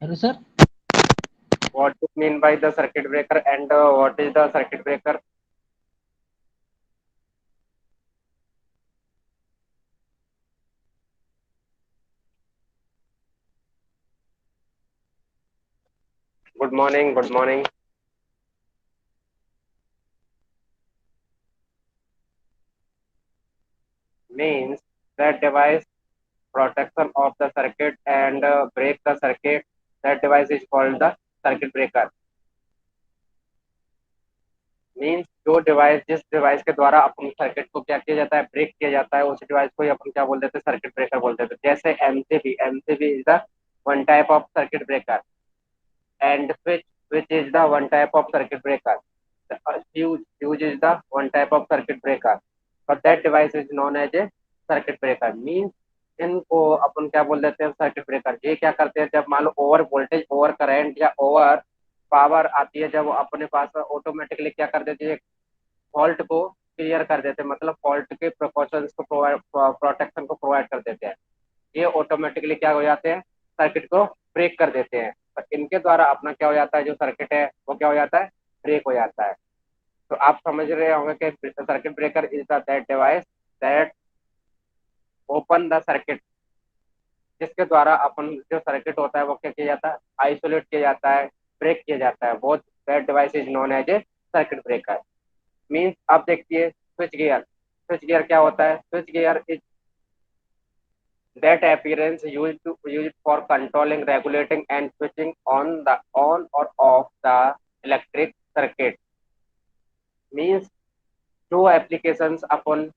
Hello sir. What do you mean by the circuit breaker and what is the circuit breaker? Good morning. Good morning. Means that device protection of the circuit and break the circuit. That device is called the circuit breaker. Means जो device जिस device के द्वारा अपन circuit को क्या किया जाता है, break किया जाता है, उस डिवाइस को ही अपन क्या बोल देते हैं, सर्किट ब्रेकर बोल देते हैं। जैसे MCB is the one type of circuit breaker and switch which is the one type of circuit breaker. Fuse is the one type of circuit breaker. But that device is known as a circuit breaker. Means इनको अपन क्या बोल देते हैं, circuit breaker. ये क्या करते हैं, जब मान लो ओवर वोल्टेज, ओवर करंट या ओवर पावर आती है, जब अपने पास ऑटोमेटिकली क्या कर देती है, फॉल्ट को क्लियर कर देते हैं, मतलब फॉल्ट के प्रिकॉशंस को प्रोवाइड, प्रोटेक्शन को प्रोवाइड कर देते हैं। ये ऑटोमेटिकली क्या हो जाते हैं, सर्किट को ब्रेक कर देते हैं। तो इनके द्वारा अपना क्या हो जाता है, जो सर्किट है वो क्या हो जाता है, ब्रेक हो जाता है। तो आप समझ रहे होंगे कि circuit breaker is the that device that open the circuit, जिसके द्वारा अपन जो सर्किट होता है वो क्या किया जाता है, आइसोलेट किया जाता है, ब्रेक किया जाता है। वो that device is known as a circuit breaker. Means आप देखिए, स्विच गियर। स्विच गियर क्या होता है, switch gear is that appearance used for controlling, regulating, and switching on or off the electric circuit. Means जो applications अपन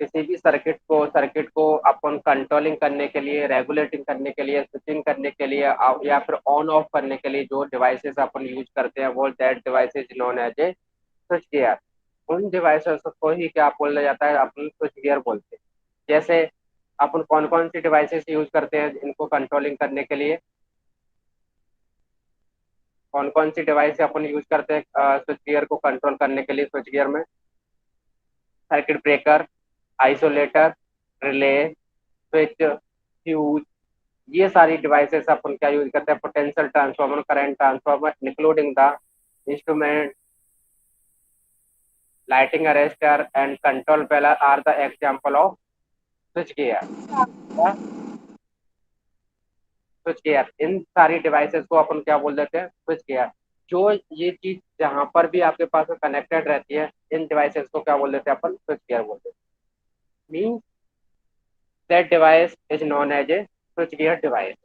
किसी भी circuit को अपन controlling करने के लिए, रेगुलेटिंग करने के लिए, स्विचिंग करने के लिए या फिर ऑन ऑफ करने के लिए जो डिवाइसेस अपन यूज करते हैं, वो that device is known as a switch gear. उन डिवाइसेस को ही क्या बोला जाता है, अपन स्विच गियर बोलते हैं। जैसे अपन कौन कौन सी डिवाइसेस यूज करते हैं इनको कंट्रोलिंग करने के लिए, कौन कौन सी डिवाइस अपन यूज करते हैं स्विच गियर को कंट्रोल करने के लिए। स्विच गियर में circuit breaker, isolator, relay, switch, fuse, ये सारी डिवाइसेस अपन क्या यूज करते हैं, potential transformer, current transformer, including the instrument, lighting arrester and control panel are the example of switch gear. Switch gear, इन सारी डिवाइसेस को अपन क्या बोल देते हैं, स्विच गियर। जो ये चीज जहां पर भी आपके पास कनेक्टेड रहती है, इन डिवाइसेस को क्या बोल देते हैं, अपन स्विच गियर बोलते हैं। Means that device is known as a switch gear device.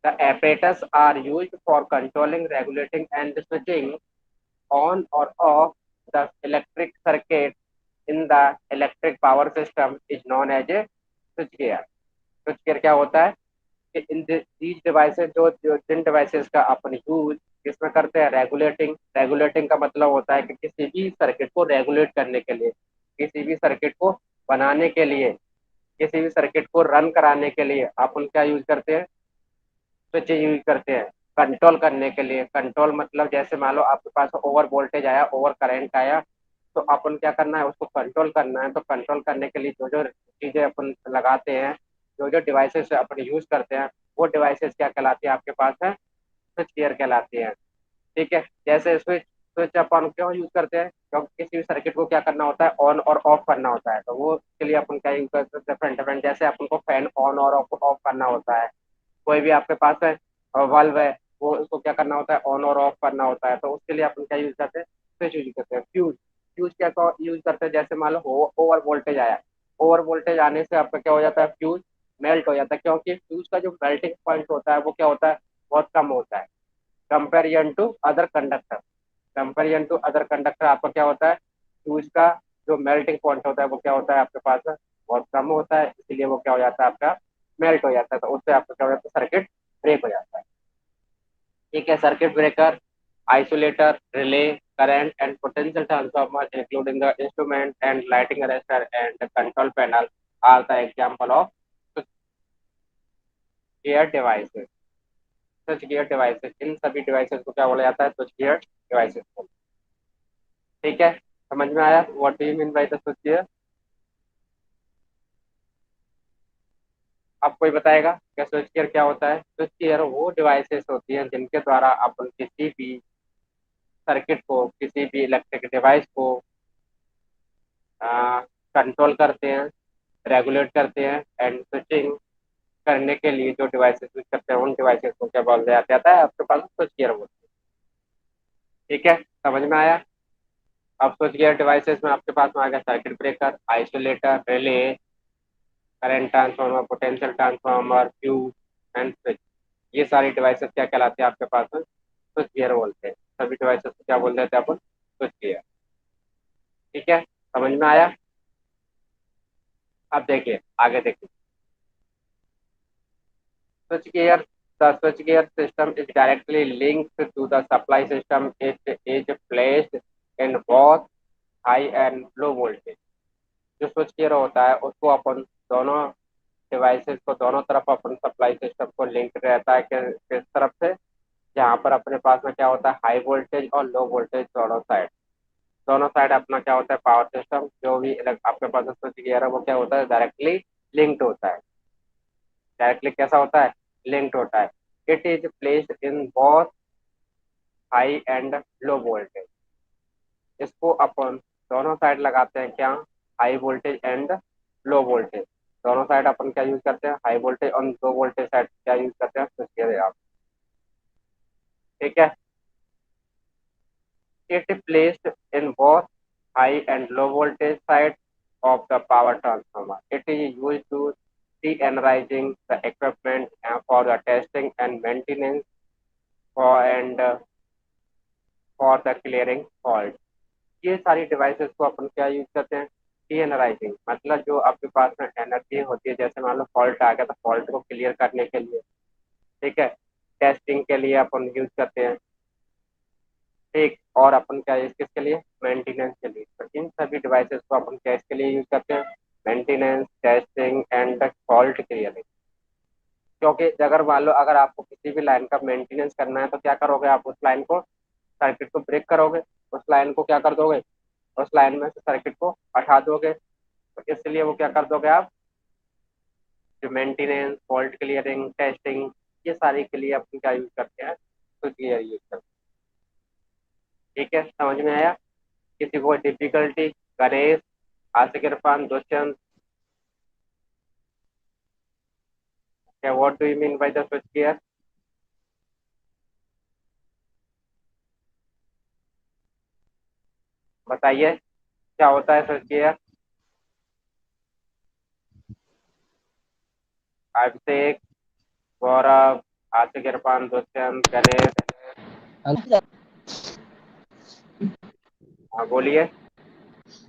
The apparatus are used for controlling, regulating, and switching on or off the electric circuit in the electric power system is known as a switchgear. switchgear क्या होता है कि इन these devices जो जिन devices का अपन use इसमें करते हैं, regulating का मतलब होता है कि किसी भी सर्किट को रेगुलेट करने के लिए, किसी भी सर्किट को बनाने के लिए, किसी भी सर्किट को रन कराने के लिए अपन क्या यूज करते हैं, स्विच यूज करते हैं। कंट्रोल करने के लिए, कंट्रोल मतलब जैसे मान लो आपके पास ओवर वोल्टेज आया, ओवर करंट आया, तो अपन क्या करना है, उसको कंट्रोल करना है। तो कंट्रोल करने के लिए जो जो चीजें अपन लगाते हैं, जो जो डिवाइसेस अपन यूज करते हैं, वो डिवाइसेस क्या कहलाती है आपके पास है, स्विच गियर कहलाती है। ठीक है। जैसे स्विच स्विच अपन क्यों यूज करते हैं, क्योंकि किसी भी सर्किट को क्या करना होता है, ऑन और ऑफ करना होता है। तो वो के लिए अपन क्या यूज करते हैं, डिफरेंट डिफरेंट। जैसे अपन को फैन ऑन और ऑफ करना होता है, कोई भी आपके पास है वाल्व है, वो उसको क्या करना होता है, ऑन और ऑफ करना होता है। तो उसके लिए अपन क्या यूज करते हैं, स्विच यूज करते हैं। फ्यूज, फ्यूज क्या यूज करते हैं, जैसे मान लो ओवर वोल्टेज आया, ओवर वोल्टेज आने से आपका क्या हो जाता है, फ्यूज मेल्ट हो जाता है। क्योंकि फ्यूज का जो मेल्टिंग पॉइंट होता है वो क्या होता है, बहुत कम होता है comparison to other conductor. Comparison to other conductor आपका क्या होता है, फ्यूज का जो मेल्टिंग पॉइंट होता है वो क्या होता है आपके पास बहुत कम होता है, इसीलिए वो क्या हो जाता है आपका, मेल्ट हो जाता है। तो उससे आपका क्या हो जाता है, सर्किट ब्रेक हो जाता है। ठीक है। Circuit breaker, isolator, relay, current and potential transformer, including the instrument and lighting arrestor and the control panel, are the example of switchgear devices. switchgear devices, इन सभी डिवाइसेस को क्या बोला जाता है, switchgear devices को। ठीक है, समझ में आया, what do you mean by the switchgear? अब कोई बताएगा क्या स्विच गियर क्या होता है? स्विच गियर वो डिवाइसेस होती हैं जिनके द्वारा अपन किसी भी सर्किट को, किसी भी इलेक्ट्रिक डिवाइस को कंट्रोल करते हैं, रेगुलेट करते हैं एंड स्विचिंग करने के लिए जो डिवाइसेस यूज करते हैं उन डिवाइसेस को क्या बोला जाता है? आपके पास स्विच गियर बोलते हैं। ठीक है, समझ में आया? अब स्विच गियर डिवाइसेस में आपके पास में आ गया circuit breaker, isolator, relay, current transformer, potential transformer, fuse and switch. ये सारी डिवाइसेस क्या कहलाते हैं आपके पास में? स्विच गियर बोलते हैं। सभी डिवाइसेस को क्या बोल देते हैं अपन? Switch gear. ठीक है, समझ में आया? अब देखिए, आगे देखिए। switch gear the switch gear system is directly linked to the supply system. It is placed in both high and low voltage. जो स्विच गियर होता है उसको अपन दोनों डिवाइसेस को दोनों तरफ अपन सप्लाई सिस्टम को लिंक रहता है किस तरफ से? जहाँ पर अपने पास में क्या होता है, हाई वोल्टेज और लो वोल्टेज दोनों साइड अपना क्या होता है, पावर सिस्टम जो भी आपके पास स्विच गियर है वो क्या होता है, डायरेक्टली लिंक्ड होता है। डायरेक्टली कैसा होता है? लिंक्ड होता है। It is placed in both high and low voltage. इसको अपन दोनों साइड लगाते हैं क्या? High voltage and low voltage. दोनों साइड अपन क्या यूज करते हैं? हाई वोल्टेज और लो वोल्टेज साइड क्या यूज करते हैं? स्विच गियर आप। ठीक है, it is placed in both high and low voltage side of the power transformer. It is used to de-energizing the equipment for the testing and maintenance for the clearing fault. ये सारी devices को अपन क्या use करते हैं? D एनराइजिंग, मतलब जो आपके पास में एनर्जी होती है, जैसे मान लो फॉल्ट आ गया तो फॉल्ट को क्लियर करने के लिए। ठीक है, टेस्टिंग के लिए अपन यूज करते हैं। ठीक, और अपन क्या किसके लिए? मेंटेनेंस के लिए। तो इन सभी डिवाइसेस को अपन क्या इसके लिए यूज करते हैं? Maintenance, testing and fault clearing. क्योंकि अगर मान लो अगर आपको किसी भी लाइन का मेंटेनेंस करना है तो क्या करोगे आप? उस लाइन को, सर्किट को ब्रेक करोगे, उस लाइन को क्या कर दोगे? उस लाइन में से सर्किट को हटा दोगे। तो इसलिए वो क्या कर दोगे आप? जो मेंटेनेंस, फॉल्ट क्लियरिंग, टेस्टिंग, ये सारी के लिए अपन क्या यूज करते हैं? तो क्लियर यूज करते हैं। ठीक है, समझ में आया? किसी को डिफिकल्टी? गणेश, आशिक इरफान, दुष्यंत, क्या what do you mean by the switch gear? बताइए क्या होता है स्विच गियर? अभिषेक, गौरव, आशिक इरफान, दुष्यंत, गणेश। हाँ बोलिए।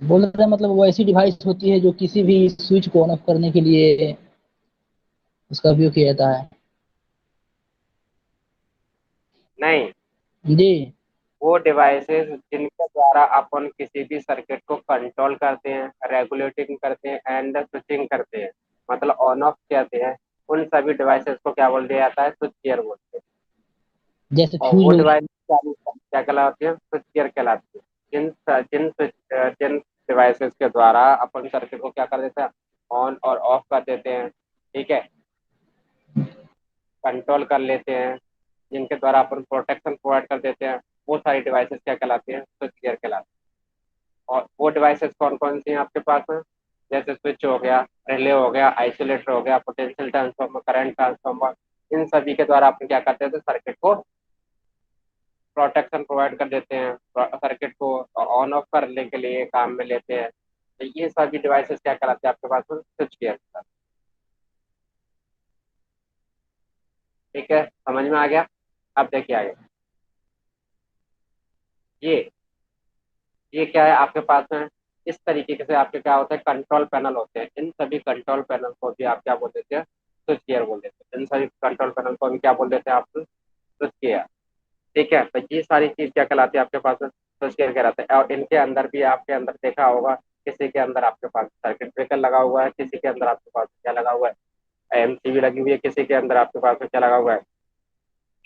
बोल रहे हैं मतलब वो ऐसी डिवाइस होती है जो किसी भी स्विच को ऑन ऑफ करने के लिए उसका उपयोग किया जाता है। नहीं, जी। वो डिवाइसेस जिनके द्वारा अपन किसी भी सर्किट को कंट्रोल करते हैं, रेगुलेटिंग करते हैं एंड स्विचिंग करते हैं, मतलब ऑन ऑफ करते हैं, उन सभी डिवाइसेस को क्या बोल दिया जाता है? स्विच गियर बोलते हैं। जैसे और फ्यूज वो हो डिवाइस क्या कहलाती है? स्विच गियर कहलाती है। जिन जिन जिन डिवाइसेस के द्वारा अपन सर्किट को क्या कर देते हैं? ऑन और ऑफ कर देते हैं। ठीक है, कंट्रोल कर लेते हैं, जिनके द्वारा अपन प्रोटेक्शन प्रोवाइड कर देते हैं, वो सारी डिवाइसेस क्या कहलाती हैं? स्विच गियर कहलाती हैं। और वो डिवाइसेस कौन कौन सी हैं आपके पास में? जैसे स्विच हो गया, रिले हो गया, आइसोलेटर हो गया, पोटेंशियल ट्रांसफार्मर, करंट ट्रांसफार्मर। इन सभी के द्वारा अपन क्या करते हैं? सर्किट को प्रोटेक्शन प्रोवाइड कर देते हैं, सर्किट को ऑन ऑफ करने के लिए काम में लेते हैं। तो ये सभी डिवाइसेस क्या कहलाते हैं आपके पास में? Switch gear. ठीक है, समझ में आ गया? अब देखिए आगे। ये ये क्या है आपके पास में? इस तरीके से आपके क्या होता है? कंट्रोल पैनल होते हैं। इन सभी कंट्रोल पैनल को भी आप क्या बोल देते हैं? स्विच गियर बोल देते हैं। इन सभी कंट्रोल पैनल को भी क्या बोल देते हैं आप? Switch gear. ठीक है, तो ये सारी चीज क्या कहलाती है आपके पास में? स्विच गियर कहलाते हैं। और इनके अंदर भी आपके अंदर देखा होगा, किसी के अंदर आपके पास सर्किट ब्रेकर लगा हुआ है, किसी के अंदर आपके पास क्या लगा हुआ है? एमसीबी लगी हुई है, किसी के अंदर आपके पास में क्या लगा हुआ है?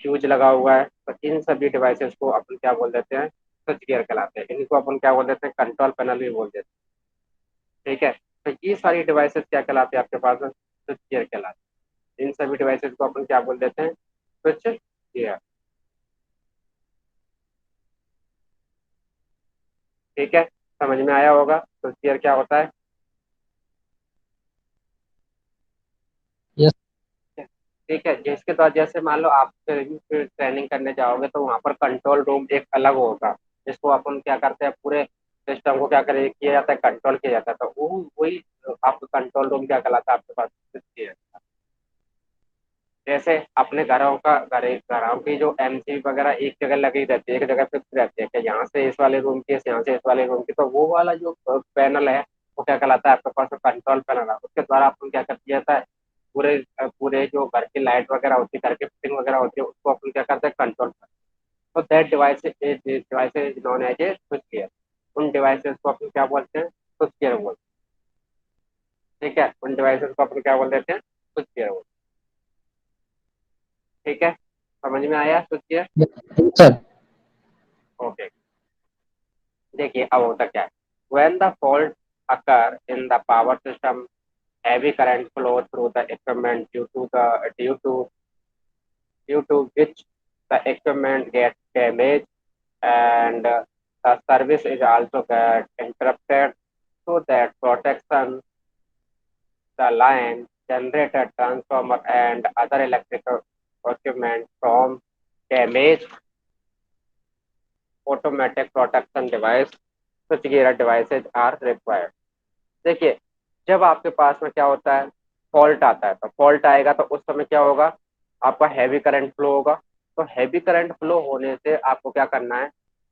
फ्यूज लगा हुआ है। तो इन सभी डिवाइसेस को अपन क्या बोल देते हैं? स्विच गियर कहलाते हैं। इनको अपन क्या बोल देते हैं? कंट्रोल पैनल भी बोल देते हैं। ठीक है, तो ये सारी डिवाइसेस क्या कहलाते हैं आपके पास में? स्विच गियर कहलाते इन सभी डिवाइसेस को अपन क्या बोल देते हैं, स्विच गियर। ठीक है, समझ में आया होगा स्विच गियर क्या होता है। यस। ठीक है, जिसके द्वारा जैसे मान लो आप फिर ट्रेनिंग करने जाओगे तो वहाँ पर कंट्रोल रूम एक अलग होगा, जिसको अपन क्या करते हैं, पूरे सिस्टम को क्या करे किया जाता है, कंट्रोल किया जाता है। तो वो वही आपका कंट्रोल रूम क्या कहलाता है आपके पास, स्विच। जैसे अपने घरों की जो एमसीबी वगैरह एक जगह लगी रहती है, एक जगह फिक्स रहती है कि यहाँ से इस वाले रूम की, यहाँ से इस वाले रूम की, तो वो वाला जो पैनल है वो क्या कहलाता है आपके पास, कंट्रोल पैनल है। उसके द्वारा अपन क्या कर दिया जाता है, पूरे पूरे जो घर की लाइट वगैरह होती है, घर की फिटिंग वगैरह होती है, उसको अपन क्या करते हैं, कंट्रोल करते हैं। तो that device is known as a switch gear. उन डिवाइसेस को अपन क्या बोलते हैं, स्विच गियर बोलते हैं। ठीक है, उन डिवाइसेस को अपन क्या बोल देते हैं, स्विच गियर बोलते हैं। ठीक है, समझ में आया स्विच गियर। सर। ओके, देखिए अब होता क्या है, when the fault occur in the power system, heavy current flow through the equipment due to which the equipment gets damaged, and the service is also get interrupted. So that protection the line, generator, transformer, and other electrical equipment from damage, automatic protection device, switchgear devices are required. देखिए, जब आपके पास में क्या होता है, fault आता है, तो फॉल्ट आएगा तो उस समय क्या होगा, आपका हैवी करंट फ्लो होगा। तो हैवी करंट फ्लो होने से आपको क्या करना है,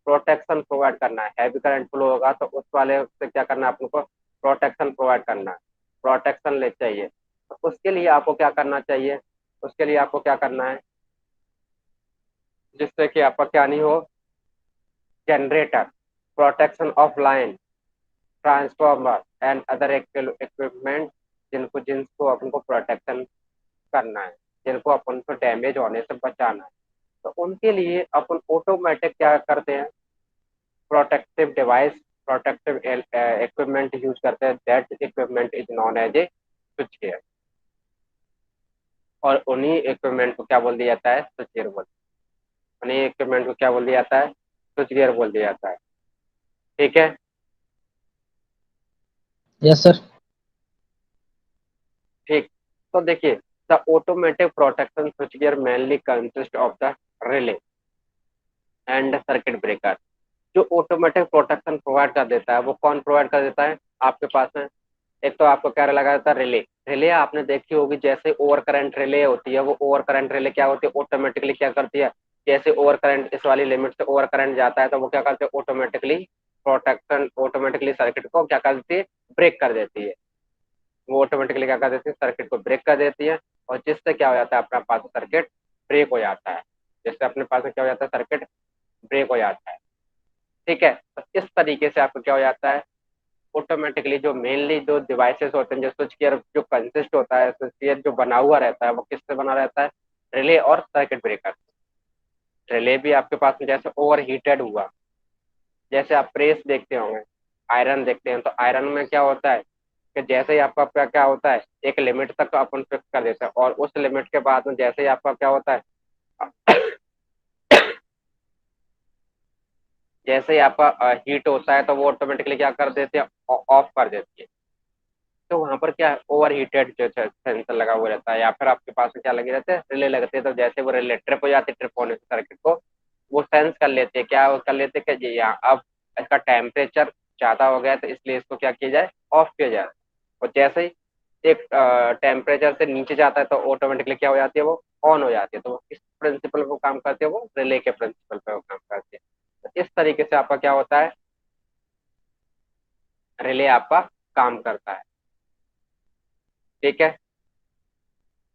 प्रोटेक्शन प्रोवाइड करना है। हैवी करंट फ्लो होगा तो उस वाले से क्या करना है, आपको प्रोटेक्शन प्रोवाइड करना है, प्रोटेक्शन ले चाहिए। तो उसके लिए आपको क्या करना चाहिए, उसके लिए आपको क्या करना है, जिससे कि आपका क्या नहीं हो, generator, protection of line, transformer and other equipment, जिनको अपन को प्रोटेक्शन करना है, जिनको अपन को डैमेज होने से बचाना है। तो उनके लिए अपन ऑटोमेटिक क्या करते हैं, protective device, protective equipment use करते हैं। That equipment is known as a switch gear. और उन्हीं इक्विपमेंट को क्या बोल दिया जाता है, स्विच गियर बोल, उन्हीं इक्विपमेंट को क्या बोल दिया जाता है, स्विच गियर बोल दिया जाता है। ठीक है, यस सर। ठीक। तो देखिए, the automatic protection switch gear mainly consist of the relay and circuit breaker. जो ऑटोमेटिक प्रोटेक्शन प्रोवाइड कर देता है वो कौन प्रोवाइड कर देता है, आपके पास में एक तो आपको क्या लगा देता है, रिले। रिले आपने देखी होगी, जैसे ओवर करंट रिले होती है, वो ओवर करंट रिले क्या होती है, ऑटोमेटिकली क्या करती है, जैसे ओवर करंट इस वाली लिमिट से ओवर करंट जाता है तो वो क्या करते हैं, ऑटोमेटिकली प्रोटेक्शन, ऑटोमेटिकली सर्किट को क्या कर देती है, ब्रेक कर देती है। वो ऑटोमेटिकली क्या कर देती है, सर्किट को ब्रेक कर देती है। और जिससे क्या हो जाता है, अपना पास सर्किट ब्रेक हो जाता है। जिससे अपने पास में क्या हो जाता है, सर्किट ब्रेक हो जाता है। ठीक है, तो इस तरीके से आपको क्या हो जाता है, ऑटोमेटिकली जो मेनली जो डिवाइसेस होते हैं, जो स्विच गियर जो कंसिस्ट होता है, स्विच गियर जो बना हुआ रहता है वो किससे बना रहता है, रिले और सर्किट ब्रेकर। रिले भी आपके पास में जैसे ओवर हीटेड हुआ, जैसे आप प्रेस देखते होंगे, आयरन देखते हैं, तो आयरन में क्या होता है कि जैसे ही आपका क्या क्या होता है, एक लिमिट तक अपन फिक्स कर देते हैं, और उस लिमिट के बाद में जैसे ही आपका क्या होता है, जैसे ही आपका हीट होता है तो वो ऑटोमेटिकली क्या कर देते हैं, ऑफ कर देती है। तो वहां पर क्या ओवर हीटेड जो सेंसर लगा हुआ रहता है, या फिर आपके पास में क्या लगे रहते हैं, रिले लगते हैं। तो जैसे वो रिले ट्रिप हो जाती है, ट्रिप होने से सर्किट को वो सेंस कर लेते हैं, क्या वो कर लेते हैं कि जी यहाँ अब इसका टेम्परेचर ज्यादा हो गया है, तो इसलिए इसको क्या किया जाए, ऑफ किया जाए। और जैसे ही एक टेम्परेचर से नीचे जाता है तो ऑटोमेटिकली क्या हो जाती है, वो ऑन हो जाती है। तो वो किस प्रिंसिपल पे काम करते हैं, वो रिले के प्रिंसिपल पे वो काम करते हैं। तो इस तरीके से आपका क्या होता है, रिले आपका काम करता है। ठीक है,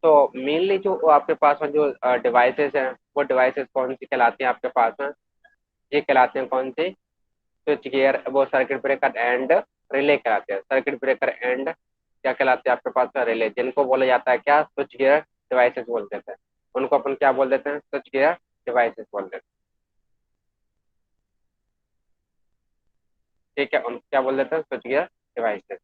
तो मेनली जो आपके पास में जो डिवाइसेस हैं, वो डिवाइसेस कौन सी कहलाती हैं आपके पास में, ये कहलाते हैं कौन सी, स्विच गियर, वो सर्किट ब्रेकर एंड रिले कहलाते हैं। सर्किट ब्रेकर एंड क्या कहलाते हैं आपके पास में, रिले, जिनको बोला जाता है क्या, स्विच गियर डिवाइसेस बोल देते हैं। उनको अपन क्या बोल देते हैं, स्विच गियर डिवाइसेस बोल देते हैं। ठीक है, उनको क्या बोल देते हैं, switch gear devices.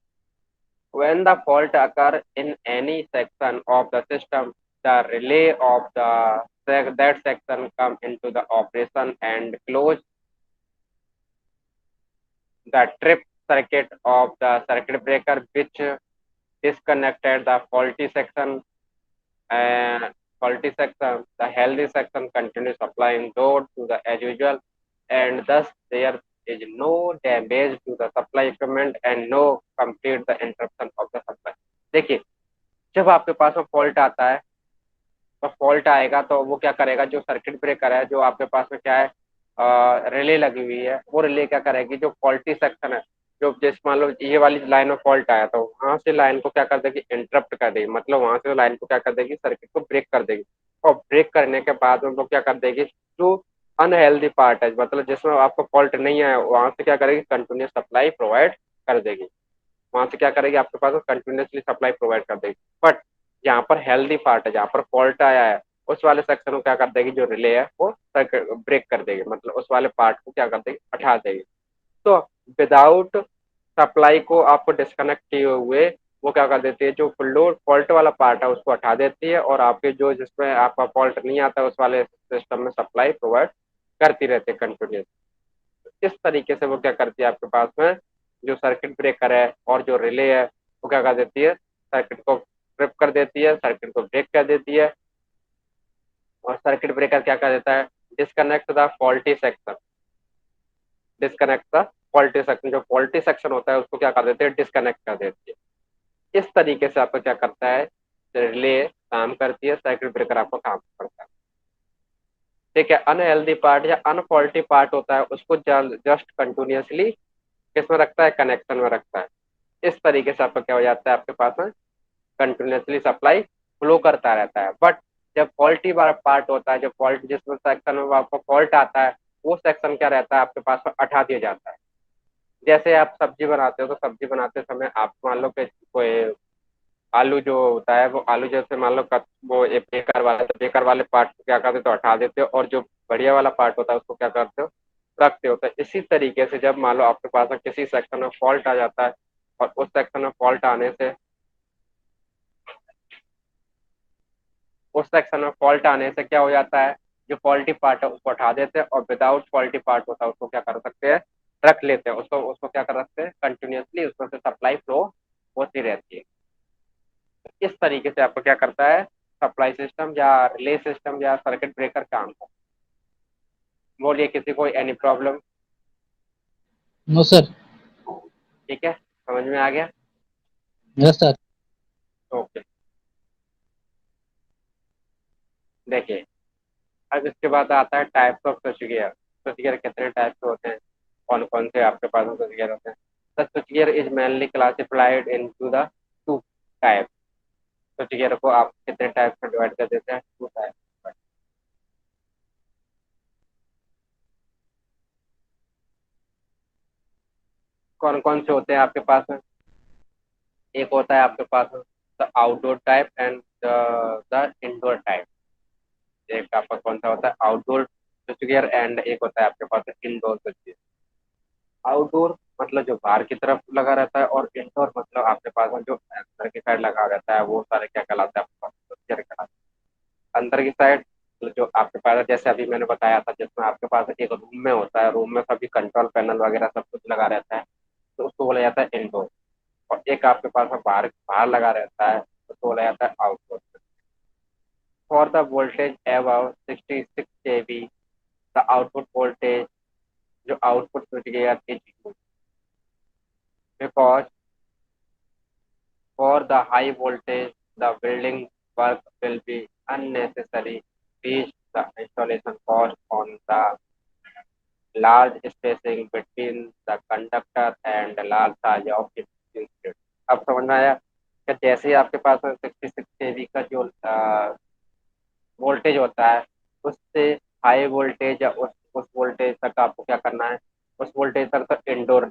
When the fault occur in any section of the system, the relay of that section come into the operation and close the trip circuit of the circuit breaker, which disconnected the faulty section. The healthy section continues supplying load to the as usual, and thus there is no damage to the supply equipment and no complete the interruption of the supply. देखिए, जब आपके पास में fault आता है, तो fault आएगा तो वो क्या करेगा, जो सर्किट ब्रेकर है, जो आपके पास में क्या है, रिले लगी हुई है, वो रिले क्या करेगी, जो फॉल्टी सेक्शन है, जो जिस मान लो ये वाली लाइन में फॉल्ट आया तो वहां से लाइन को क्या कर देगी, इंटरप्ट कर देगी, मतलब वहां से लाइन को क्या कर देगी, सर्किट को ब्रेक कर देगी। और ब्रेक करने के बाद उनको क्या कर देगी, जो अनहेल्दी पार्ट है, मतलब जिसमें आपको फॉल्ट नहीं है, वहां से क्या करेगी, कंटिन्यूस सप्लाई प्रोवाइड कर देगी। वहां से क्या करेगी, आपके पास कंटिन्यूसली सप्लाई प्रोवाइड कर देगी। बट जहाँ पर हेल्दी पार्ट है, जहाँ पर फॉल्ट आया है, उस वाले सेक्शन को क्या कर देगी, जो रिले है वो ब्रेक कर देगी, मतलब उस वाले पार्ट को क्या कर देगी, हटा देगी। तो विदाउट सप्लाई को आपको डिस्कनेक्ट किए हुए वो क्या कर देती है, जो लोड फॉल्ट वाला पार्ट है उसको हटा देती है, और आपके जो जिसमें आपका फॉल्ट नहीं आता उस वाले सिस्टम में सप्लाई प्रोवाइड करती रहती है कंटिन्यूस। इस तरीके से वो क्या करती है, आपके पास में जो सर्किट ब्रेकर है और जो रिले है, वो क्या कर देती है, सर्किट को ट्रिप कर देती है, सर्किट को ब्रेक कर देती है। और सर्किट ब्रेकर क्या कर देता है, disconnect the faulty section, disconnect the faulty section, जो फॉल्टी सेक्शन होता है उसको क्या कर देते हैं, डिस्कनेक्ट कर देती है। इस तरीके से आपको क्या करता है, रिले काम करती है, सर्किट ब्रेकर आपको काम करता है। ठीक है, अनहेल्दी पार्ट या अनफॉल्टी पार्ट होता है उसको जस्ट कंटिन्यूसली किसमें रखता है, कनेक्शन में रखता है। इस तरीके से आपका क्या हो जाता है, आपके पास में कंटिन्यूसली सप्लाई फ्लो करता रहता है। बट जब फॉल्टी पार्ट होता है, जब फॉल्ट जिस सेक्शन में आपको फॉल्ट आता है, वो सेक्शन क्या रहता है, आपके पास में हटा दिया जाता है। जैसे आप सब्जी बनाते हो, तो सब्जी बनाते समय आप मान लो कि कोई आलू जो होता है, वो आलू जैसे मान लो वो एक बेकार वाला, तो बेकार वाले पार्ट को क्या करते हो, तो हटा देते हो, और जो बढ़िया वाला पार्ट होता है उसको क्या करते हो, रखते हो। तो इसी तरीके से जब मान लो आपके पास में किसी सेक्शन में फॉल्ट आ जाता है, और उस सेक्शन में फॉल्ट आने से उस सेक्शन में फॉल्ट आने से क्या हो जाता है, जो फॉल्टी पार्ट है उसको हटा देते हैं, और विदाउट फॉल्टी पार्ट होता है उसको क्या कर सकते हैं, रख लेते हैं, उसको उसको क्या कर सकते हैं, कंटिन्यूसली उसमें से सप्लाई फ्लो होती रहती है। इस तरीके से आपको क्या करता है, सप्लाई सिस्टम या रिले सिस्टम या सर्किट ब्रेकर काम करता है। बोलिए, किसी को एनी प्रॉब्लम? No sir. ठीक है, समझ में आ गया? Yes sir. ओके, देखिए, अब इसके बाद आता है types off switch gear. Switch gear कितने टाइप के होते हैं, कौन कौन से आपके पास स्विच गियर होते हैं? The switch gear is mainly classified into the two type. Switch gear को आप कितने टाइप में डिवाइड कर देते हैं, टू टाइप। कौन कौन से होते हैं आपके पास में? एक होता है आपके पास में the outdoor type and the indoor type. एक आपका कौन सा होता है, आउटडोर स्विच गियर, एंड एक होता है आपके पास इंडोर स्विच गियर। आउटडोर मतलब जो बाहर की तरफ लगा रहता है, और इंडोर मतलब आपके पास में जो अंदर की साइड लगा रहता है, वो सारे क्या कहलाता है, आपके पास स्विच गियर कहलाता है। अंदर की साइड मतलब जो आपके पास है, जैसे अभी मैंने बताया था, जिसमें आपके पास एक रूम में होता है, रूम में सभी कंट्रोल पैनल वगैरह सब कुछ लगा रहता है, तो उसको बोला जाता है इंडोर। और एक आपके पास में बाहर बाहर लगा रहता है, तो उसको बोला जाता है outdoor. For the voltage above 66 kV, the output voltage, जो output switch gear is used, because for the high voltage, the building work will be unnecessary. Reach the installation cost on the large spacing between the conductor and the large size of its instrument. अब समझ में आया कि जैसे ही आपके पास 66 kV का जो voltage होता है, उससे हाई वोल्टेज या उस वोल्टेज तक आपको क्या करना है, उस वोल्टेज तक तो इंडोर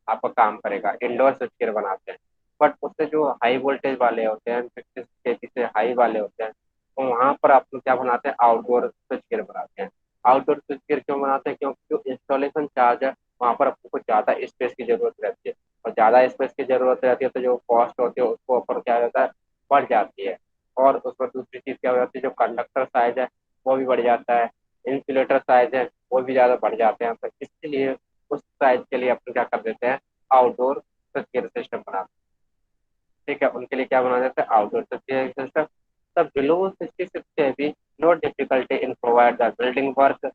आपका काम करेगा, इंडोर स्विच गियर बनाते हैं। बट उससे जो हाई वोल्टेज वाले होते हैं, 50 kV से हाई वाले होते हैं, तो वहां पर आप लोग क्या बनाते हैं, आउटडोर स्विच गियर बनाते हैं। आउटडोर स्विच गियर क्यों बनाते हैं, क्योंकि जो इंस्टॉलेशन चार्ज है, वहां पर आपको कुछ ज्यादा स्पेस की जरूरत रहती है। और ज़्यादा स्पेस की जरूरत रहती है तो जो कॉस्ट होती है उसको ऊपर क्या रहता है, बढ़ जाती है। और उसमें दूसरी चीज़ क्या हो जाती है, जो कंडक्टर साइज है वो भी बढ़ जाता है, इंसुलेटर साइज है वो भी ज़्यादा बढ़ जाते हैं। तो इसके लिए उस साइज के लिए अपन क्या कर देते हैं, आउटडोर स्विच सिस्टम बनाते हैं। ठीक है, उनके लिए क्या बना देते हैं, outdoor switch system. The below 66 kV, no difficulty in provide the building work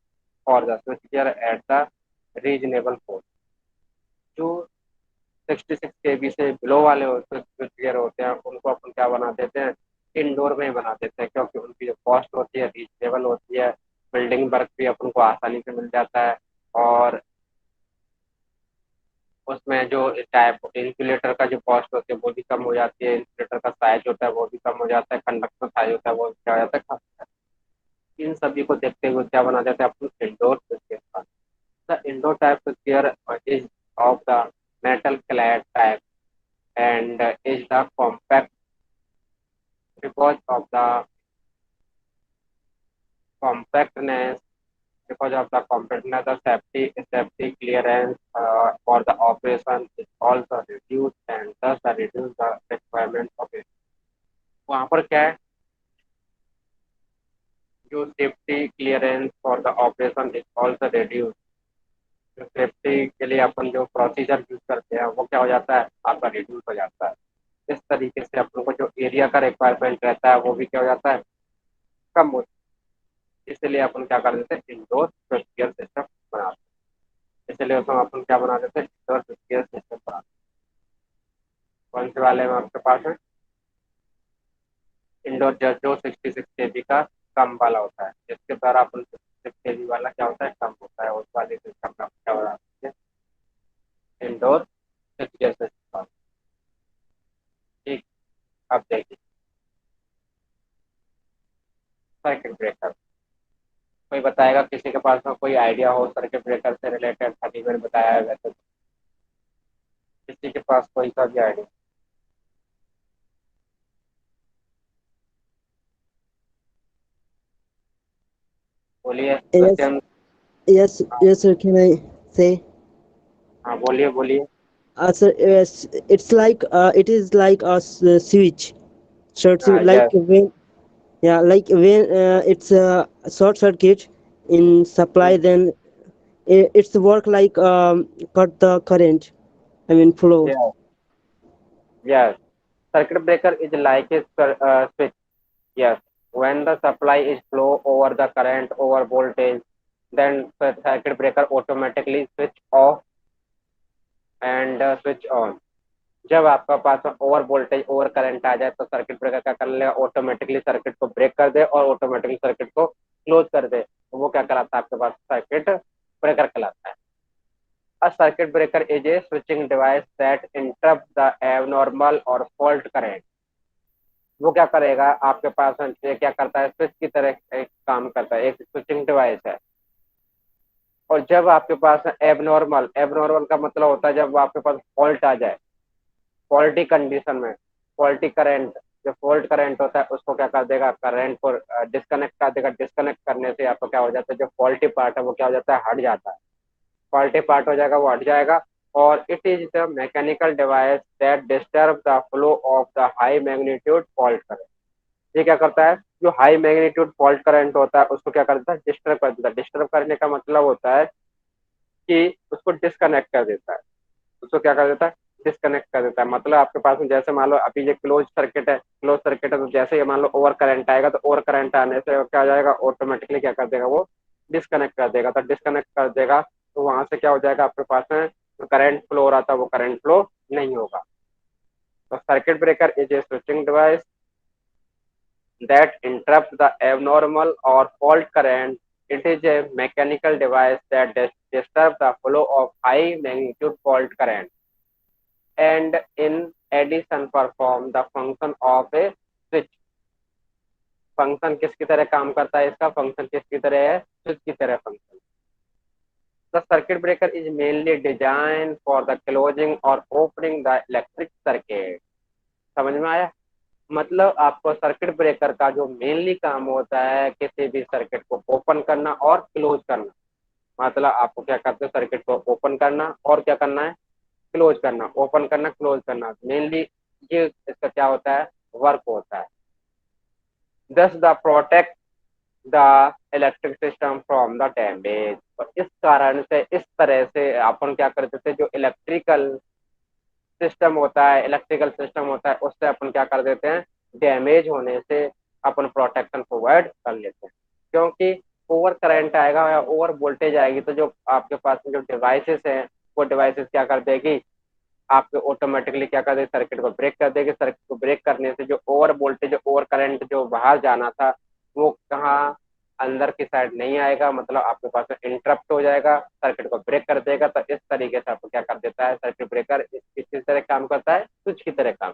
for the switch gear at the reasonable cost. जो 66 kV से बिलो वाले स्विच गियर होते हैं उनको अपन क्या बना देते हैं, इंडोर में ही बना देते हैं, क्योंकि उनकी जो कॉस्ट होती है रीजनेबल होती है, बिल्डिंग वर्क भी अपन को आसानी से मिल जाता है। और उसमें जो टाइप इंसुलेटर का जो कॉस्ट होती है वो भी कम हो जाती है, इंसुलेटर का साइज होता है वो भी कम हो जाता है, कंडक्टर साइज होता है वो भी क्या हो जाता है, कम हो जाता है। इन सभी को देखते हुए क्या बना देते हैं अपन, indoor switchgear. The indoor type switchgear is of the metal clad type and is the compact because of the compactness the safety clearance for the operation is also reduced and thus the reduce the requirement of it। वहाँ पर क्या है, जो safety clearance for the operation is also reduce. जो safety के लिए अपन जो procedure use करते हैं वो क्या हो जाता है, आपका रिड्यूस हो जाता है। इस तरीके से अपन को जो एरिया का रिक्वायरमेंट रहता है वो भी क्या हो जाता है, कम हो। इसलिए अपन क्या कर देते हैं, इंडोर स्विचgear सिस्टम बनाते हैं। इसलिए उसमें अपन क्या बना देते हैं, इंडोर स्विचgear सिस्टम बनाते हैं। कौन से वाले में आपके पास है, इंडोर जो 66 kV का कम वाला होता है, जिसके द्वारा अपन 66 kV वाला क्या होता है, कम होता है, उस वाले सिस्टम का क्या बनाते हैं, इंडोर स्विचgear सिस्टम। ठीक, अब देखिए सर्किट ब्रेकर। कोई बताएगा, किसी के पास में कोई आइडिया हो सर्किट ब्रेकर से रिलेटेड, अभी मैंने बताया है वैसे, किसी के पास कोई सा भी आइडिया। बोलिए Yes, सत्यम। yes, हाँ, yes, sir. Can I say? हाँ बोलिए बोलिए। Sir, yes, it's like it is like a switch, short हाँ, like yes. when, yeah, like when it's a short circuit in supply, then it's work like cut the current. I mean flow. Yes, yes, circuit breaker is like a switch. Yes, when the supply is flow over the current over voltage, then the circuit breaker automatically switch off and switch on। जब आपका पास over voltage over current आ जाए तो circuit breaker क्या कर लेगा, automatically circuit को break कर दे और ऑटोमेटिकली सर्किट को क्लोज कर दे, तो वो क्या कराता है, आपके पास सर्किट ब्रेकर कहलाता है। A circuit breaker is a switching device that interrupts the abnormal or fault current। वो क्या करेगा, आपके पास ये क्या करता है, स्विच की तरह एक काम करता है, एक स्विचिंग डिवाइस है। और जब आपके पास एबनॉर्मल, एबनॉर्मल का मतलब होता है जब आपके पास फॉल्ट आ जाए, फॉल्टी कंडीशन में, फॉल्टी करंट, जो फॉल्ट करंट होता है उसको क्या कर देगा, करंट को डिस्कनेक्ट कर देगा। डिस्कनेक्ट करने से आपको क्या हो जाता है, जो फॉल्टी पार्ट है वो क्या हो जाता है, हट जाता है। फॉल्टी पार्ट हो जाएगा, वो हट जाएगा। और it is the mechanical device that disturb the flow of the high magnitude fault current. ये क्या करता है, जो हाई मैग्नीट्यूड फॉल्ट करंट होता है उसको क्या करता है, डिस्टर्ब कर देता है। डिस्टर्ब करने का मतलब होता है कि उसको डिस्कनेक्ट कर देता है। उसको क्या कर देता है, डिस्कनेक्ट कर देता है। मतलब आपके पास में जैसे मान लो अभी ये क्लोज सर्किट है, क्लोज सर्किट है, तो जैसे ये मान लो ओवर करंट आएगा तो ओवर करंट आने से क्या हो जाएगा, ऑटोमेटिकली क्या कर देगा, वो डिस्कनेक्ट कर देगा। तो डिस्कनेक्ट कर देगा तो वहां से क्या हो जाएगा, आपके पास में जो करंट फ्लो हो रहा था वो करंट फ्लो नहीं होगा। तो circuit breaker is a switching device that interrupt the abnormal or fault current। It is a mechanical device that disturbs the flow of high magnitude fault current and in addition perform the function of a switch। Function किसकी तरह काम करता है, इसका function किसकी तरह है, switch की तरह function. The circuit breaker is mainly design for the closing और ओपनिंग द इलेक्ट्रिक सर्किट। समझ में आया, मतलब आपको सर्किट ब्रेकर का जो मेनली काम होता है किसी भी सर्किट को ओपन करना और क्लोज करना। मतलब आपको क्या करते हैं, सर्किट को ओपन करना और क्या करना है, क्लोज करना, ओपन करना, क्लोज करना, मेनली ये इसका क्या होता है, वर्क होता है। दस the protect the electric system from the damage. और इस कारण से, इस तरह से अपन क्या करते थे, जो इलेक्ट्रिकल सिस्टम होता है, इलेक्ट्रिकल सिस्टम होता है, उससे अपन क्या कर देते हैं, डैमेज होने से अपन प्रोटेक्शन प्रोवाइड कर लेते हैं। क्योंकि ओवर करंट आएगा या ओवर वोल्टेज आएगी तो जो आपके पास में जो डिवाइसेस हैं, वो डिवाइसेस क्या कर देगी, आपके ऑटोमेटिकली क्या कर देगी, सर्किट को ब्रेक कर देगी। सर्किट को ब्रेक करने से जो ओवर वोल्टेज, ओवर करंट जो बाहर जाना था, वो कहाँ, अंदर की साइड नहीं आएगा, मतलब आपके पास में इंटरप्ट हो जाएगा, सर्किट को ब्रेक कर देगा। तो इस तरीके से आपको क्या कर देता है, सर्किट ब्रेकर किस तरह काम करता है, स्विच की तरह काम,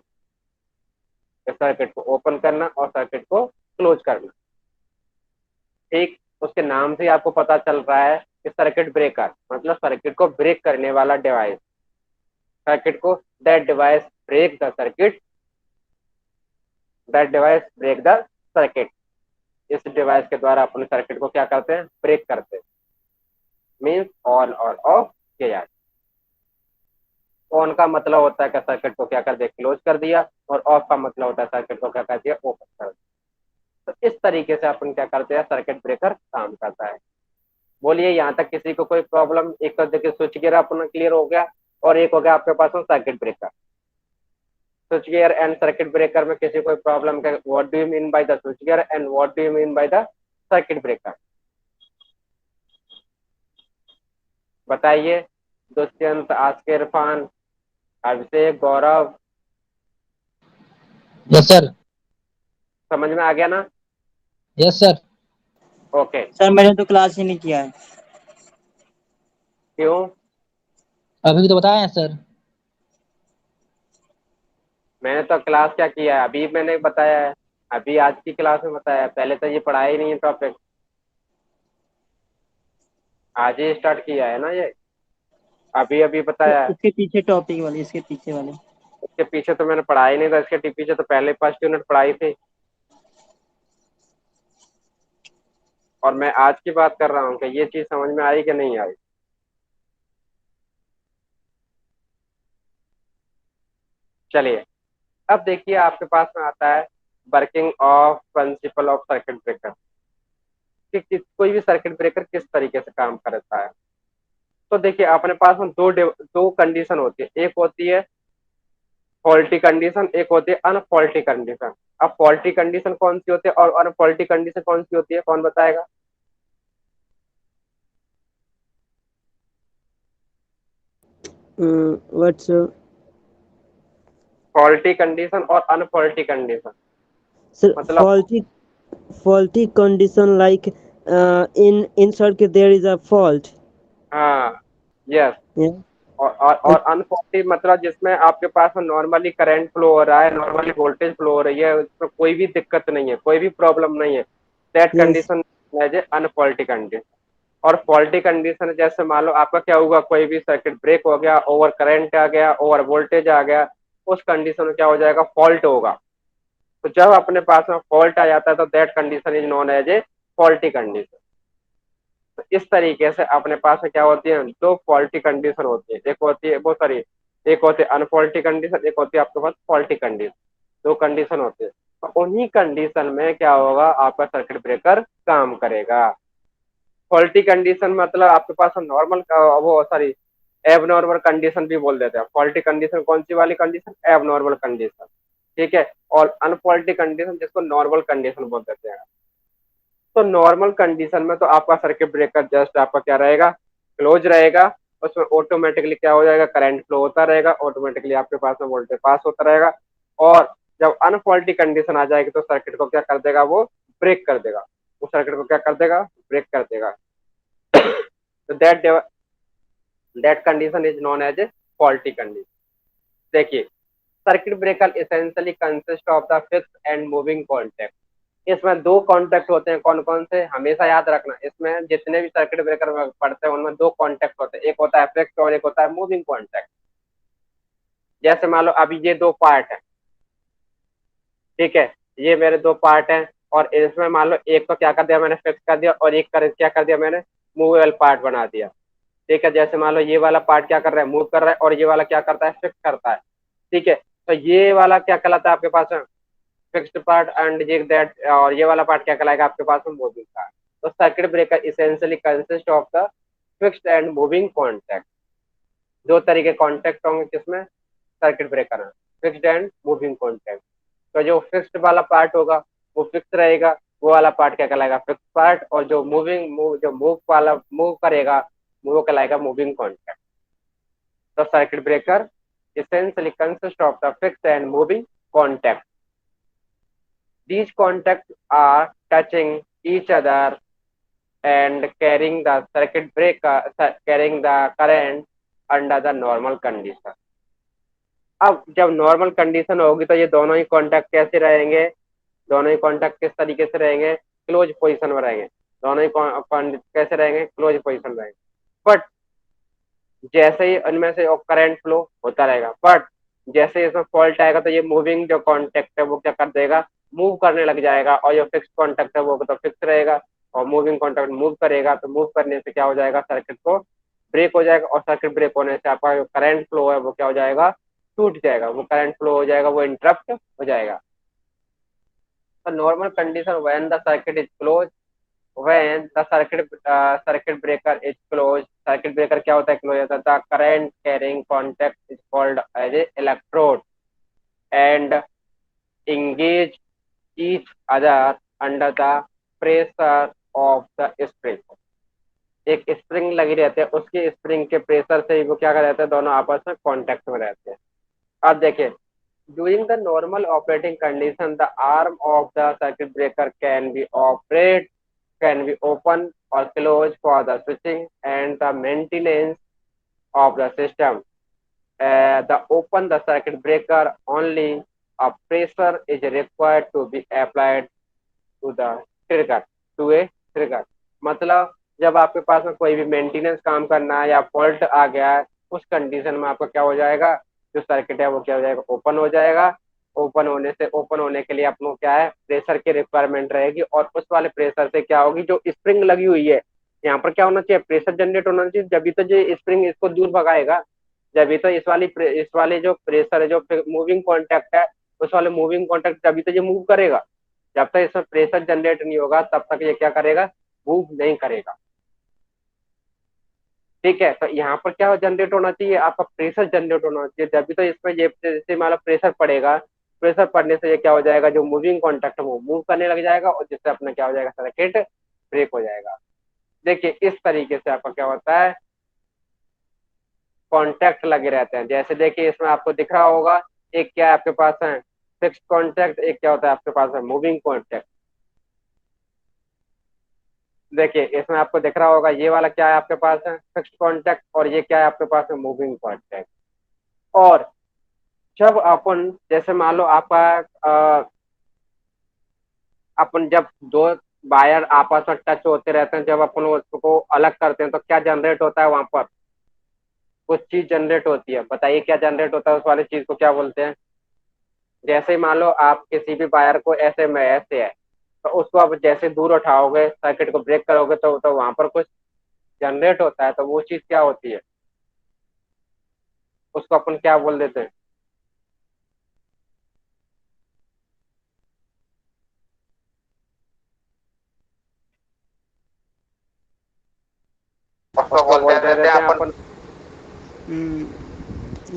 सर्किट को ओपन करना और सर्किट को क्लोज करना। ठीक, उसके नाम से आपको पता चल रहा है कि सर्किट ब्रेकर मतलब सर्किट को ब्रेक करने वाला डिवाइस। सर्किट को, that device break the circuit, that device break the circuit. इस डिवाइस के द्वारा अपने सर्किट को क्या करते हैं, ब्रेक करते हैं। मीन्स ऑन और ऑफ किया जाए। ऑन का मतलब होता है कि सर्किट को क्या कर दिया, क्लोज कर दिया, और ऑफ का मतलब होता है सर्किट को क्या कर दिया, ओपन कर दिया। तो इस तरीके से अपन क्या करते हैं, सर्किट ब्रेकर काम करता है। बोलिए यहाँ तक किसी को कोई प्रॉब्लम? एक तो देखिए स्विच गियर अपना क्लियर हो गया, और एक हो गया आपके पास में circuit breaker. Switch gear and circuit breaker में किसी कोई प्रॉब्लम का, what do you mean by the switch gear and what do you mean by the circuit breaker? बताइए। दुष्यंत, आस्किर, इरफान, अभिषेक, गौरव, यस सर। समझ में आ गया ना? Yes sir. ओके। सर मैंने तो क्लास ही नहीं किया है। क्यों? अभी तो बताया है सर। मैंने तो क्लास क्या किया है, अभी मैंने बताया है, अभी आज की क्लास में बताया है, पहले तो ये पढ़ाया ही नहीं है टॉपिक, आज ही स्टार्ट किया है ना ये, अभी अभी बताया है। इसके पीछे टॉपिक वाले, इसके पीछे वाले। इसके पीछे तो मैंने पढ़ाया ही नहीं था, इसके पीछे तो पहले 5 यूनिट पढ़ाई थी, और मैं आज की बात कर रहा हूँ कि ये चीज समझ में आई कि नहीं आई। चलिए, अब देखिए आपके पास में आता है working of principle of circuit breaker, कि कोई भी सर्किट ब्रेकर किस तरीके से काम करता है। तो देखिए अपने पास में दो कंडीशन होती है, एक होती है फॉल्टी कंडीशन, एक होती है अनफॉल्टी कंडीशन। अब फॉल्टी कंडीशन कौन सी होती है और अनफॉल्टी कंडीशन कौन सी होती है, कौन बताएगा? What's फॉल्टी कंडीशन और अनफॉल्टी कंडीशन sir, मतलब, faulty condition like in circuit there is a fault. हाँ, यस। Yeah. और अनफॉल्टी मतलब जिसमें आपके पास में नॉर्मली करंट फ्लो हो रहा है, नॉर्मली वोल्टेज फ्लो हो रही है, उसमें कोई भी दिक्कत नहीं है, कोई भी प्रॉब्लम नहीं है, that Yes. Condition as a unfaulty condition. और फॉल्टी कंडीशन जैसे मान लो आपका क्या हुआ, कोई भी सर्किट ब्रेक हो गया, ओवर करंट आ गया, ओवर वोल्टेज आ गया, उस कंडीशन में क्या हो जाएगा, फॉल्ट होगा। तो जब अपने पास में फॉल्ट आ जाता है तो that condition is known as a faulty condition. तो इस तरीके से अपने पास में क्या होती है, दो फॉल्टी कंडीशन होती है, एक होती है वो सॉरी एक होती है अनफॉल्टी कंडीशन, एक होती है आपके पास फॉल्टी कंडीशन। दो कंडीशन होती है, तो उन्हीं कंडीशन में क्या होगा, आपका सर्किट ब्रेकर काम करेगा। फॉल्टी कंडीशन मतलब आपके पास नॉर्मल वो सॉरी एबनॉर्मल कंडीशन भी बोल देते हैं। फॉल्टी कंडीशन कौन सी वाली कंडीशन, एबनॉर्मल कंडीशन, ठीक है। और अनफॉल्टी कंडीशन जिसको नॉर्मल कंडीशन बोल देते हैं। तो नॉर्मल कंडीशन में तो आपका सर्किट ब्रेकर जस्ट आपका क्या रहेगा, क्लोज रहेगा, उसमें ऑटोमेटिकली क्या हो जाएगा, करंट फ्लो होता रहेगा, ऑटोमेटिकली आपके पास में वोल्टेज पास होता रहेगा। और जब अनफॉल्टी कंडीशन आ जाएगी तो सर्किट को क्या कर देगा, वो ब्रेक कर देगा, वो सर्किट को क्या कर देगा, ब्रेक कर देगा। तो that condition is known as a faulty condition. देखिए, circuit breaker essentially consist of the fix and moving contact. इसमें दो कॉन्टैक्ट होते हैं, कौन कौन से, हमेशा याद रखना, इसमें जितने भी सर्किट ब्रेकर में पढ़ते हैं उनमें दो कॉन्टैक्ट होते हैं, एक होता है फिक्स और एक होता है मूविंग कॉन्टैक्ट। जैसे मान लो अभी ये दो पार्ट है, ठीक है, ये मेरे दो पार्ट हैं, और इसमें मान लो एक को क्या कर दिया मैंने, फिक्स कर दिया, और एक कर क्या कर दिया मैंने, मूवेबल पार्ट बना दिया। ठीक है, जैसे मान लो ये वाला पार्ट क्या कर रहा है, मूव कर रहा है, और ये वाला क्या करता है, फिक्स करता है। ठीक है, तो ये वाला क्या कहलाता है आपके पास में, फिक्स्ड पार्ट, एंड ये दैट, और ये वाला पार्ट क्या कहलाएगा आपके पास में, मूविंग पार्ट। तो circuit breaker essentially consist of the fixed and moving contact. दो तरीके कॉन्टैक्ट होंगे किसमें, सर्किट ब्रेकर में, फिक्स्ड एंड मूविंग कॉन्टैक्ट। तो जो फिक्स्ड वाला पार्ट होगा वो फिक्स रहेगा, वो वाला पार्ट क्या कहलाएगा, फिक्स पार्ट, और जो जो मूव वाला मूव करेगा वो कहलाएगा मूविंग कॉन्टैक्ट। तो circuit breaker essentially consist of the fixed and moving contact. These contacts are touching each other and carrying the current under the normal condition. अब जब नॉर्मल कंडीशन होगी तो ये दोनों ही कॉन्टैक्ट कैसे रहेंगे, दोनों ही कॉन्टैक्ट किस तरीके से रहेंगे, क्लोज पोजीशन में रहेंगे। दोनों ही कैसे रहेंगे, क्लोज पोजीशन में रहेंगे। बट जैसे ही उनमें से करंट फ्लो होता रहेगा, बट जैसे इसमें फॉल्ट आएगा तो ये मूविंग जो कॉन्टैक्ट है वो क्या कर देगा, मूव करने लग जाएगा, और जो फिक्स कॉन्टैक्ट है वो तो फिक्स रहेगा, और मूविंग कॉन्टैक्ट मूव करेगा, तो मूव करने से क्या हो जाएगा, सर्किट को ब्रेक हो जाएगा, और सर्किट ब्रेक होने से आपका जो करंट फ्लो है वो क्या हो जाएगा, टूट जाएगा, वो करंट फ्लो हो जाएगा, वो इंटरप्ट हो जाएगा। तो normal condition when the circuit is close, when the circuit breaker is closed, circuit breaker क्या होता है, क्लोज होता है, the current carrying contact is called as a electrode and engage each other under the pressure of the spring। एक spring लगी रहती है, उसकी स्प्रिंग के प्रेशर से ही वो क्या कर रहते हैं, दोनों आपस में कांटेक्ट में रहते हैं। अब देखिए, during the normal operating condition the arm of the circuit breaker can be open or closed for the switching and the maintenance of the system. The open the circuit breaker, only a pressure is required to be applied to the trigger, to a trigger। मतलब जब आपके पास में कोई भी maintenance काम करना है या फॉल्ट आ गया है, उस कंडीशन में आपका क्या हो जाएगा, जो सर्किट है वो क्या हो जाएगा, ओपन हो जाएगा। ओपन होने के लिए अपनों क्या है, प्रेशर की रिक्वायरमेंट रहेगी, और उस वाले प्रेशर से क्या होगी, जो स्प्रिंग लगी हुई है यहाँ पर क्या होना चाहिए, प्रेशर जनरेट होना चाहिए, जब भी तो जो स्प्रिंग इसको दूर भगाएगा, जब भी तो इस वाले जो प्रेशर है, जो मूविंग कॉन्टैक्ट है, उस वाले मूविंग कॉन्टैक्ट जब भी तो ये मूव करेगा। जब तक इसमें प्रेशर जनरेट नहीं होगा तब तक ये क्या करेगा, मूव नहीं करेगा। ठीक है, तो यहाँ पर क्या जनरेट होना चाहिए, आपका प्रेशर जनरेट होना चाहिए, जब भी तो इसमें ये जैसे मान लो प्रेशर पड़ेगा, प्रेशर पड़ने से ये क्या हो जाएगा, जो मूविंग कॉन्टैक्ट है वो मूव करने लग जाएगा, और जिससे अपना क्या हो जाएगा, सर्किट ब्रेक हो जाएगा। देखिए इस तरीके से आपका क्या होता है, कॉन्टैक्ट लगे रहते हैं। जैसे देखिए इसमें आपको दिख रहा होगा, एक क्या आपके पास है, फिक्स्ड कॉन्टैक्ट, एक क्या होता है आपके पास है, मूविंग कॉन्टैक्ट। देखिए इसमें आपको दिख रहा होगा, ये वाला क्या है आपके पास है, फिक्स्ड कॉन्टैक्ट, और ये क्या है आपके पास है, मूविंग कॉन्टैक्ट। और जब अपन जैसे मान लो आपका अपन जब दो वायर आपस में टच होते रहते हैं, जब अपन उसको अलग करते हैं तो क्या जनरेट होता है, वहां पर कुछ चीज जनरेट होती है। बताइए क्या जनरेट होता है, उस वाली चीज को क्या बोलते हैं। जैसे ही मान लो आप किसी भी वायर को ऐसे में ऐसे है, तो उसको आप जैसे दूर उठाओगे, सर्किट को ब्रेक करोगे, तो वहां पर कुछ जनरेट होता है, तो वो चीज क्या होती है, उसको अपन क्या बोल देते हैं, उसको उसको बोलते बोलते रहते हैं रहते हैं अपन। अपन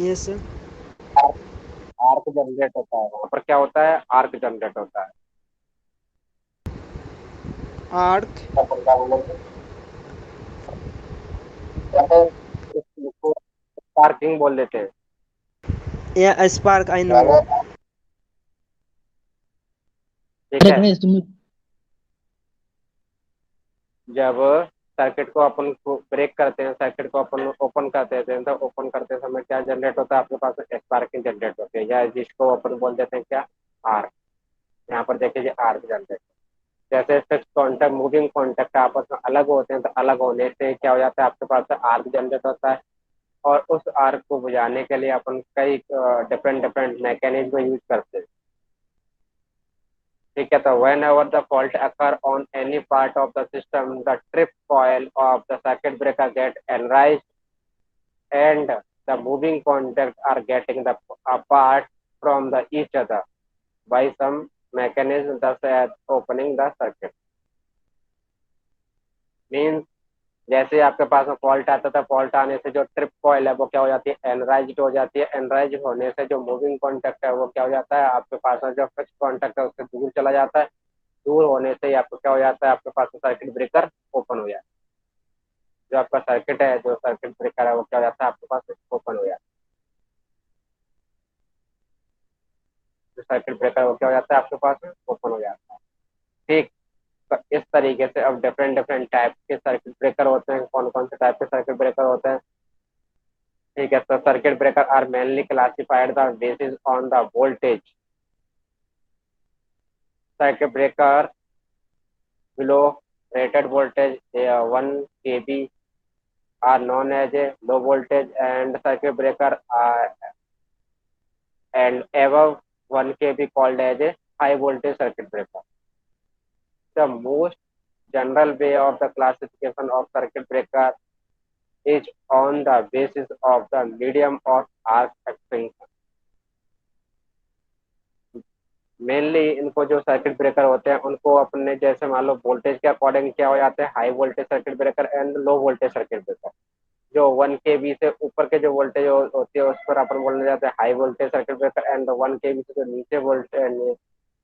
यस सर। आर्क जनरेट होता है, वहां पर क्या होता है, आर्क जनरेट होता है। आर्क। अपन क्या बोलेंगे, जैसे इसको स्पार्किंग बोल देते हैं। या स्पार्क, आई नो। ठीक अरे है, गणेश तुम जब सर्किट को अपन ब्रेक करते हैं, सर्किट को अपन ओपन करते हैं, तो ओपन करते समय क्या जनरेट होता है आपके पास, स्पार्किंग जनरेट होती है, या जिसको अपन बोल देते हैं क्या, आर्क। यहाँ पर देखिए आर्क जनरेट, जैसे फिक्स कॉन्टैक्ट मूविंग कॉन्टैक्ट आपस में अलग होते हैं, तो अलग होने से क्या हो जाता है, आपके पास आर्क जनरेट होता है। और उस आर्क को बुझाने के लिए अपन कई डिफरेंट डिफरेंट मैकेनिज्म यूज करते हैं। ठीक है, तो whenever the fault occur on any part of the system the trip coil of the circuit breaker get energise and the moving contacts are getting the apart from the each other by some mechanism thus as opening the circuit. Means जैसे आपके पास में fault आता था, fault आने से जो trip coil है वो क्या हो जाती है, एनराइज्ड हो जाती है। एनराइज होने से जो मूविंग कॉन्टैक्ट है वो क्या हो जाता है, आपके पास में जो फिक्स कॉन्टैक्ट है उससे दूर चला जाता है। दूर होने से ही आपको क्या हो जाता है, आपके पास में सर्किट ब्रेकर ओपन हो जाता है। जो आपका सर्किट है, जो सर्किट ब्रेकर है वो क्या हो जाता है, आपके पास ओपन हो जाता है। जो सर्किट ब्रेकर वो क्या हो जाता है, आपके पास ओपन हो जाता है। ठीक, तो इस तरीके से अब डिफरेंट डिफरेंट टाइप के सर्किट ब्रेकर होते हैं। कौन कौन से टाइप के सर्किट ब्रेकर होते हैं, ठीक है। तो circuit breaker are mainly classified the basis on the voltage. Circuit breaker below rated voltage 1 kV are known as a low voltage and circuit breaker are and above 1 kV called as a high voltage circuit breaker. The most general way of the classification of circuit breaker is on the basis of the medium of arc extension. Mainly इनको जो circuit breaker होते हैं उनको अपने जैसे मान low voltage के according क्या हो जाते हैं, high voltage circuit breaker and low voltage circuit breaker. जो 1 kV से ऊपर के जो वोल्टेज होती है उस पर अपन बोलने जाते हैं high voltage circuit breaker and 1 kV से जो नीचे वोल्टेज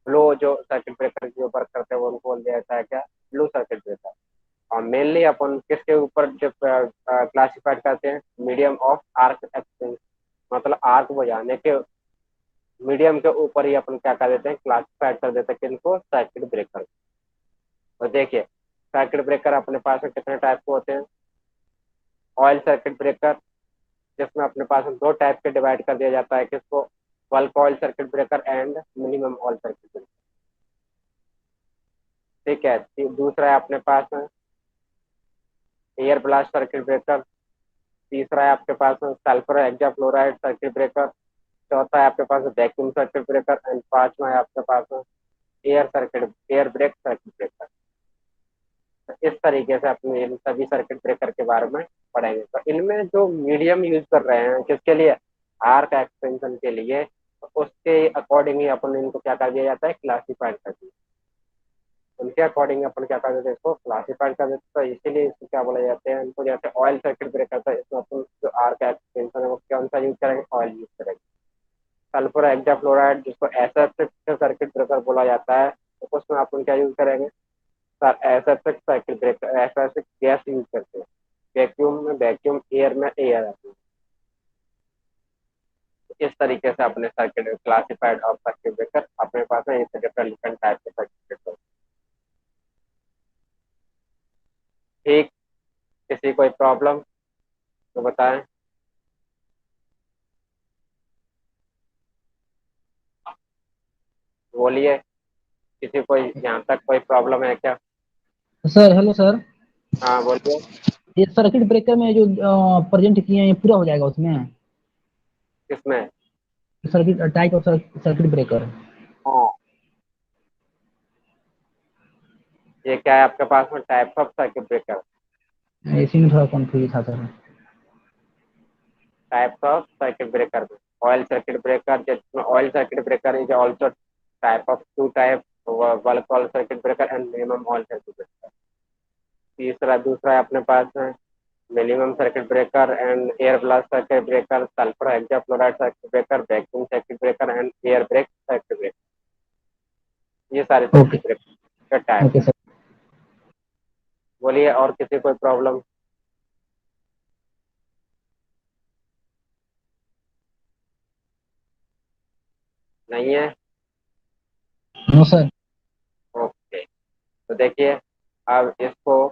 लो जो सर्किट ब्रेकर जो वर्क करते हैं वो उनको बोल दिया जाता है क्या, लो सर्किट ब्रेकर। और मेनली अपन किसके ऊपर जो क्लासिफाइड करते हैं, मीडियम ऑफ आर्क एक्सटेंशन, मतलब आर्क बजाने के मीडियम के ऊपर ही अपन क्या कर देते हैं, क्लासिफाइड कर देते हैं किनको, सर्किट ब्रेकर। तो देखिए सर्किट ब्रेकर अपने पास में कितने टाइप के होते हैं। ऑयल सर्किट ब्रेकर, जिसमें अपने पास में दो टाइप के डिवाइड कर दिया जाता है, किसको, bulk oil circuit breaker and minimum oil circuit breaker. ठीक है, दूसरा है अपने पास में एयर ब्लास्ट सर्किट ब्रेकर। तीसरा है आपके पास में सल्फर हेक्साफ्लोराइड सर्किट ब्रेकर। चौथा है आपके पास वैक्यूम सर्किट ब्रेकर एंड पांचवा है आपके पास में एयर ब्रेक सर्किट ब्रेकर। तो इस तरीके से अपने इन सभी सर्किट ब्रेकर के बारे में पढ़ेंगे। तो इनमें जो मीडियम यूज कर रहे हैं किसके लिए, आर्क एक्सटेंशन के लिए, तो उसके अकॉर्डिंग ही अपन इनको क्या कर दिया जाता है, क्लासीफाइड कर दिया। उनके अकॉर्डिंग अपन क्या कर देते हैं, इसको क्लासीफाइड कर देते हैं। तो इसीलिए इसको क्या बोला जाता है, इनको जैसे ऑयल सर्किट ब्रेकर था, इसमें अपन जो आर्क एक्सटेंशन है वो कौन सा यूज करेंगे, ऑयल यूज करेंगे। सल्फर हेक्साफ्लोराइड जिसको एसिड सर्किट ब्रेकर बोला जाता है, तो उसमें अपन क्या यूज करेंगे, acid circuit breaker, acid gas use करते हैं। वैक्यूम में वैक्यूम, एयर में एयर आती है। इस तरीके से अपने circuit classified of circuit breaker अपने पास है, इस डिफरेंट डिफरेंट टाइप के सर्किट ब्रेकर। ठीक, किसी कोई प्रॉब्लम तो बताएं। बोलिए, किसी कोई यहाँ तक कोई प्रॉब्लम है क्या। सर हेलो सर, हाँ बोलिए। ये सर्किट ब्रेकर में जो प्रेजेंट किए हैं ये पूरा हो जाएगा उसमें, किसमें, circuit type of circuit breaker. हाँ ये क्या है आपके पास में, टाइप्स ऑफ सर्किट ब्रेकर। इसी में थोड़ा कंफ्यूज था sir. Types of circuit breaker में ऑयल सर्किट ब्रेकर, जिसमें oil circuit breaker is also type of two type, bulk oil circuit breaker and minimum oil circuit breaker. तीसरा दूसरा है अपने पास में minimum circuit breaker and air blast circuit breaker, sulphur hexafluoride circuit breaker, vacuum circuit breaker and air break circuit breaker. ये सारे okay. Circuit breaker का type okay है। सर। बोलिए और किसी कोई प्रॉब्लम। नहीं है, नो सर। ओके। तो देखिए अब इसको